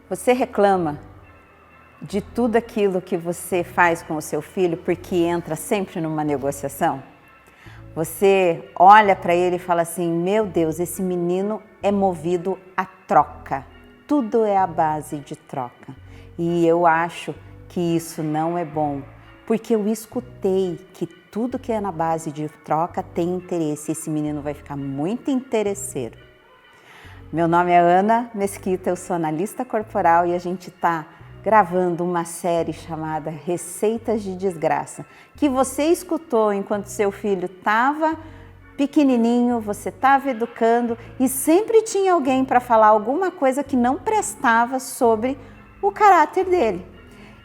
Você reclama de tudo aquilo que você faz com o seu filho porque entra sempre numa negociação? Você olha para ele e fala assim, meu Deus, esse menino é movido a troca. Tudo é a base de troca. E eu acho que isso não é bom, porque eu escutei que tudo que é na base de troca tem interesse. Esse menino vai ficar muito interesseiro. Meu nome é Ana Mesquita, eu sou analista corporal e a gente está gravando uma série chamada Receitas de Desgraça, que você escutou enquanto seu filho estava pequenininho, você estava educando e sempre tinha alguém para falar alguma coisa que não prestava sobre o caráter dele.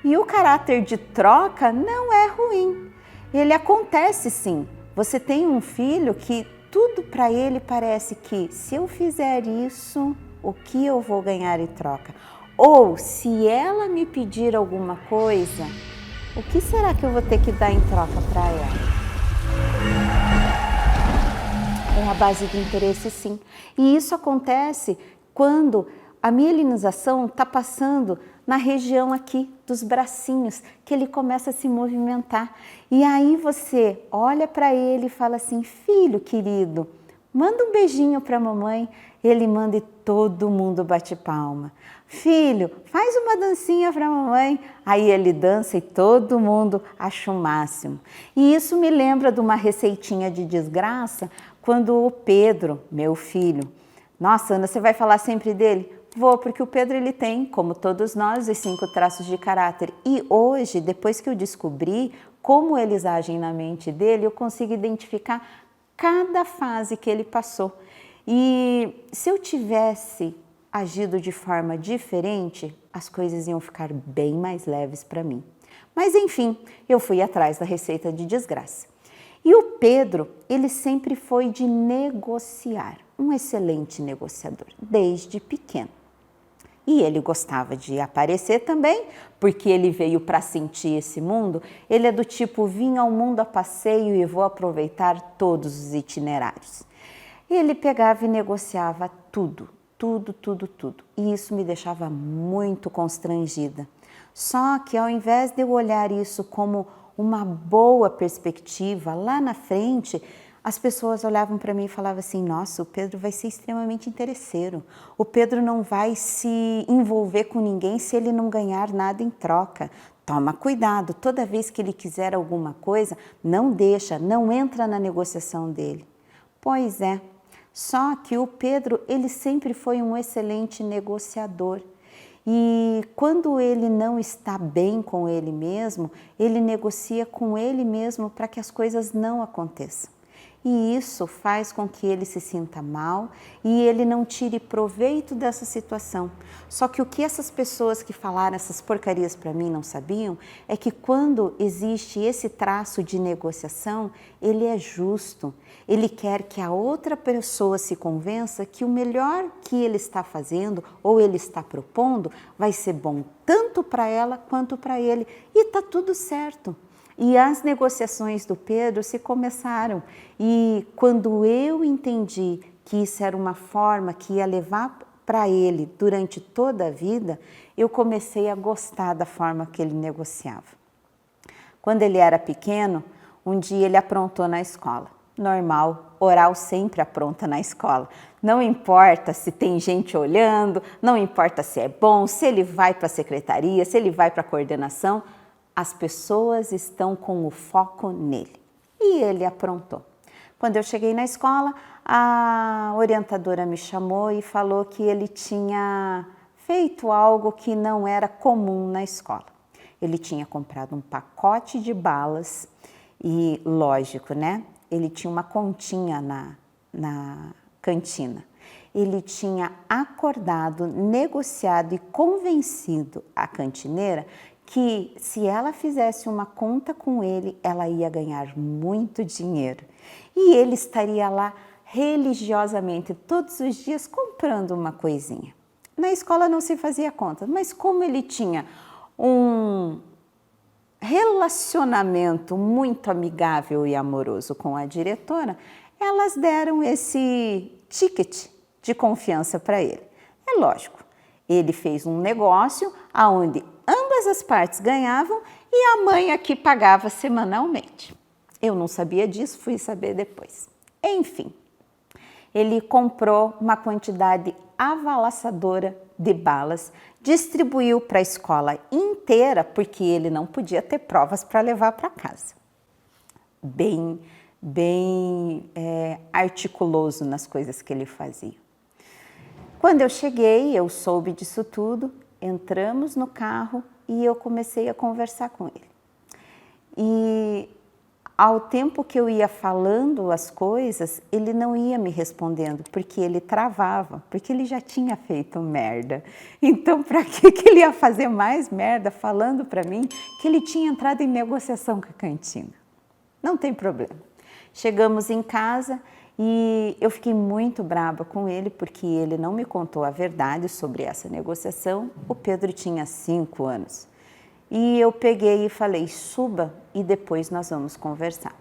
E o caráter de troca não é ruim, ele acontece sim. Você tem um filho que tudo para ele parece que se eu fizer isso, o que eu vou ganhar em troca? Ou se ela me pedir alguma coisa, o que será que eu vou ter que dar em troca para ela? É a base do interesse, sim. E isso acontece quando a mielinização está passando na região aqui dos bracinhos, que ele começa a se movimentar. E aí você olha para ele e fala assim, filho querido, manda um beijinho para a mamãe. Ele manda e todo mundo bate palma. Filho, faz uma dancinha para a mamãe. Aí ele dança e todo mundo acha o máximo. E isso me lembra de uma receitinha de desgraça, quando o Pedro, meu filho, nossa, Ana, você vai falar sempre dele? Vou, porque o Pedro ele tem, como todos nós, os 5 traços de caráter. E hoje, depois que eu descobri como eles agem na mente dele, eu consigo identificar cada fase que ele passou. E se eu tivesse agido de forma diferente, as coisas iam ficar bem mais leves para mim. Mas enfim, eu fui atrás da receita de desgraça. E o Pedro, ele sempre foi de negociar, um excelente negociador, desde pequeno. E ele gostava de aparecer também, porque ele veio para sentir esse mundo. Ele é do tipo, vim ao mundo a passeio e vou aproveitar todos os itinerários. Ele pegava e negociava tudo. E isso me deixava muito constrangida. Só que ao invés de eu olhar isso como uma boa perspectiva, lá na frente, as pessoas olhavam para mim e falavam assim, nossa, o Pedro vai ser extremamente interesseiro. O Pedro não vai se envolver com ninguém se ele não ganhar nada em troca. Toma cuidado, toda vez que ele quiser alguma coisa, não deixa, não entra na negociação dele. Pois é, só que o Pedro, ele sempre foi um excelente negociador. E quando ele não está bem com ele mesmo, ele negocia com ele mesmo para que as coisas não aconteçam. E isso faz com que ele se sinta mal e ele não tire proveito dessa situação. Só que o que essas pessoas que falaram essas porcarias para mim não sabiam é que quando existe esse traço de negociação, ele é justo. Ele quer que a outra pessoa se convença que o melhor que ele está fazendo ou ele está propondo vai ser bom tanto para ela quanto para ele. E está tudo certo. E as negociações do Pedro se começaram e quando eu entendi que isso era uma forma que ia levar para ele durante toda a vida, eu comecei a gostar da forma que ele negociava. Quando ele era pequeno, um dia ele aprontou na escola. Normal, oral sempre apronta na escola. Não importa se tem gente olhando, não importa se é bom, se ele vai para a secretaria, se ele vai para a coordenação, as pessoas estão com o foco nele. E ele aprontou. Quando eu cheguei na escola, a orientadora me chamou e falou que ele tinha feito algo que não era comum na escola. Ele tinha comprado um pacote de balas e, lógico, né? Ele tinha uma continha na cantina. Ele tinha acordado, negociado e convencido a cantineira que se ela fizesse uma conta com ele, ela ia ganhar muito dinheiro. E ele estaria lá religiosamente todos os dias comprando uma coisinha. Na escola não se fazia conta, mas como ele tinha um relacionamento muito amigável e amoroso com a diretora, elas deram esse ticket de confiança para ele. É lógico, Ele fez um negócio onde ambas as partes ganhavam e a mãe aqui pagava semanalmente. Eu não sabia disso, fui saber depois. Enfim, ele comprou uma quantidade avassaladora de balas, distribuiu para a escola inteira, porque ele não podia ter provas para levar para casa. Bem articuloso nas coisas que ele fazia. Quando eu cheguei, eu soube disso tudo, entramos no carro e eu comecei a conversar com ele. E ao tempo que eu ia falando as coisas, ele não ia me respondendo, porque ele travava, porque ele já tinha feito merda. Então, para que ele ia fazer mais merda falando para mim que ele tinha entrado em negociação com a cantina? Não tem problema. Chegamos em casa e eu fiquei muito brava com ele, porque ele não me contou a verdade sobre essa negociação. O Pedro tinha 5 anos. E eu peguei e falei, suba e depois nós vamos conversar.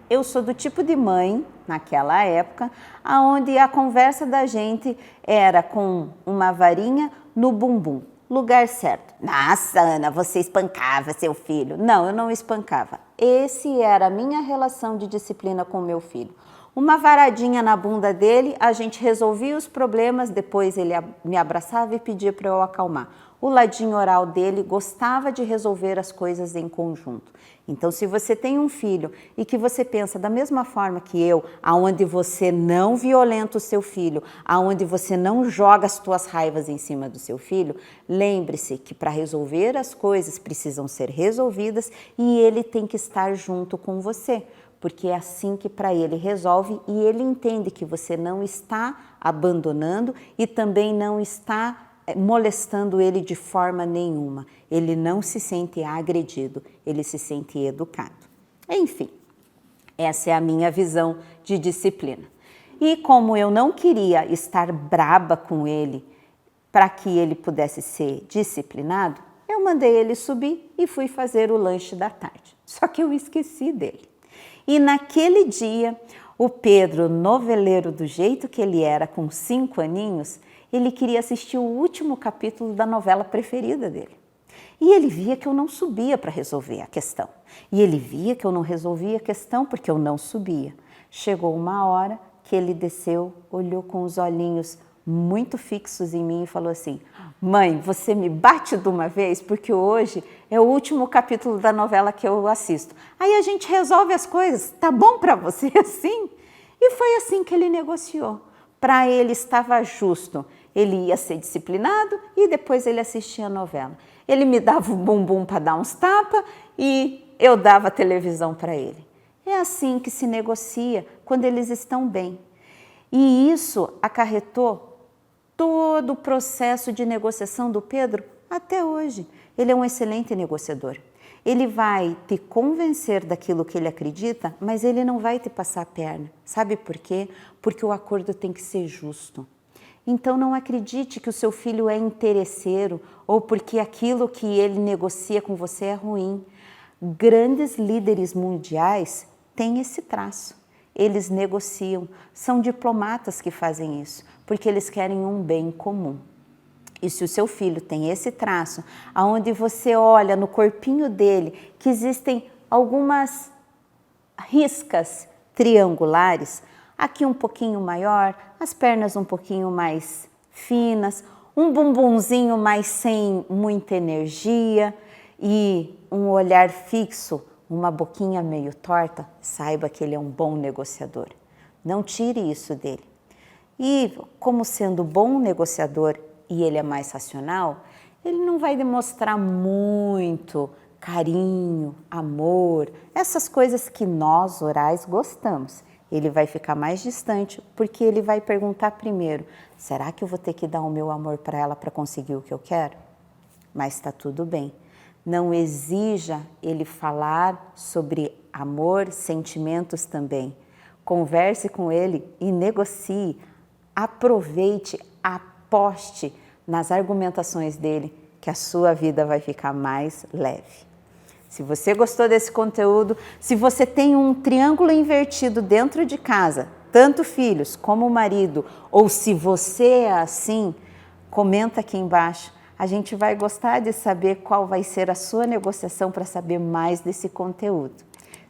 Eu sou do tipo de mãe, naquela época, onde a conversa da gente era com uma varinha no bumbum, lugar certo. Nossa, Ana, você espancava seu filho. Não, eu não espancava. Esse era a minha relação de disciplina com meu filho. Uma varadinha na bunda dele, a gente resolvia os problemas, depois ele me abraçava e pedia para eu acalmar. O ladinho oral dele gostava de resolver as coisas em conjunto. Então, se você tem um filho e que você pensa da mesma forma que eu, aonde você não violenta o seu filho, aonde você não joga as tuas raivas em cima do seu filho, lembre-se que para resolver as coisas precisam ser resolvidas e ele tem que estar junto com você, porque é assim que para ele resolve e ele entende que você não está abandonando e também não está molestando ele de forma nenhuma. Ele não se sente agredido, ele se sente educado. Enfim, essa é a minha visão de disciplina. E como eu não queria estar braba com ele para que ele pudesse ser disciplinado, eu mandei ele subir e fui fazer o lanche da tarde. Só que eu esqueci dele. E naquele dia, o Pedro, noveleiro do jeito que ele era, com 5 aninhos, ele queria assistir o último capítulo da novela preferida dele. E ele via que eu não subia para resolver a questão. E ele via que eu não resolvia a questão porque eu não subia. Chegou uma hora que ele desceu, olhou com os olhinhos muito fixos em mim e falou assim: mãe, você me bate de uma vez porque hoje é o último capítulo da novela que eu assisto. Aí a gente resolve as coisas, tá bom para você assim? E foi assim que ele negociou. Para ele estava justo, ele ia ser disciplinado e depois ele assistia a novela. Ele me dava o bumbum para dar uns tapas e eu dava a televisão para ele. É assim que se negocia quando eles estão bem. E isso acarretou todo o processo de negociação do Pedro até hoje. Ele é um excelente negociador. Ele vai te convencer daquilo que ele acredita, mas ele não vai te passar a perna. Sabe por quê? Porque o acordo tem que ser justo. Então não acredite que o seu filho é interesseiro ou porque aquilo que ele negocia com você é ruim. Grandes líderes mundiais têm esse traço. Eles negociam, são diplomatas que fazem isso, porque eles querem um bem comum. E se o seu filho tem esse traço, aonde você olha no corpinho dele que existem algumas riscas triangulares, aqui um pouquinho maior, as pernas um pouquinho mais finas, um bumbumzinho mais sem muita energia e um olhar fixo, uma boquinha meio torta, saiba que ele é um bom negociador. Não tire isso dele. E como sendo bom negociador e ele é mais racional, ele não vai demonstrar muito carinho, amor, essas coisas que nós, orais, gostamos. Ele vai ficar mais distante porque ele vai perguntar primeiro: será que eu vou ter que dar o meu amor para ela para conseguir o que eu quero? Mas está tudo bem. Não exija ele falar sobre amor, sentimentos também. Converse com ele e negocie. Aproveite, aposte nas argumentações dele, que a sua vida vai ficar mais leve. Se você gostou desse conteúdo, se você tem um triângulo invertido dentro de casa, tanto filhos como marido, ou se você é assim, comenta aqui embaixo. A gente vai gostar de saber qual vai ser a sua negociação para saber mais desse conteúdo.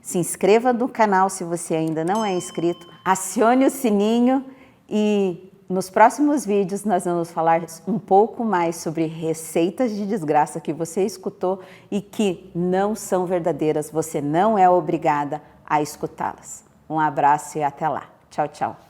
Se inscreva no canal se você ainda não é inscrito, acione o sininho e nos próximos vídeos nós vamos falar um pouco mais sobre receitas de desgraça que você escutou e que não são verdadeiras, você não é obrigada a escutá-las. Um abraço e até lá. Tchau, tchau.